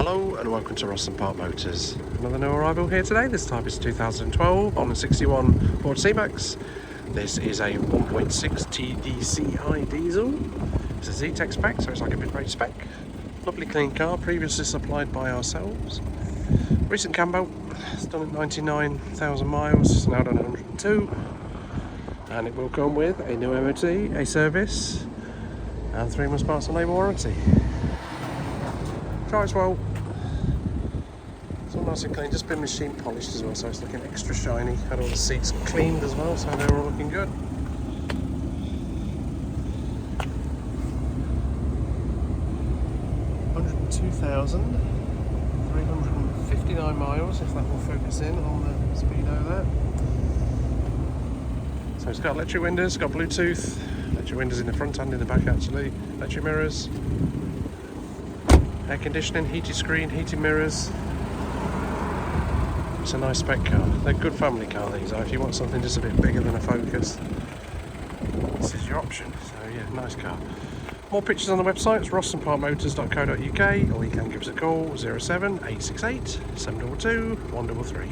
Hello and welcome to Ross & Park Motors. Another new arrival here today. This type is 2012 on a 61 Ford C-Max. This is a 1.6 TDCi diesel. It's a Zetec spec, so it's like a mid-range spec. Lovely clean car, previously supplied by ourselves. Recent cambelt, it's done at 99,000 miles, it's now done 102. And it will come with a new MOT, a service, and 3 months parts and labour warranty. Drives well. It's all nice and clean, just been machine polished as well, so it's looking extra shiny. Had all the seats cleaned as well, so they're all looking good. $102,359 miles, if that will focus in on the speedo there. So it's got electric windows, got Bluetooth, electric windows in the front and in the back actually, electric mirrors, air conditioning, heated screen, heated mirrors. It's a nice spec car. They're a good family car these are. If you want something just a bit bigger than a Focus, this is your option. So yeah, nice car. More pictures on the website, it's rossandparkmotors.co.uk, or you can give us a call 07 868 722 133.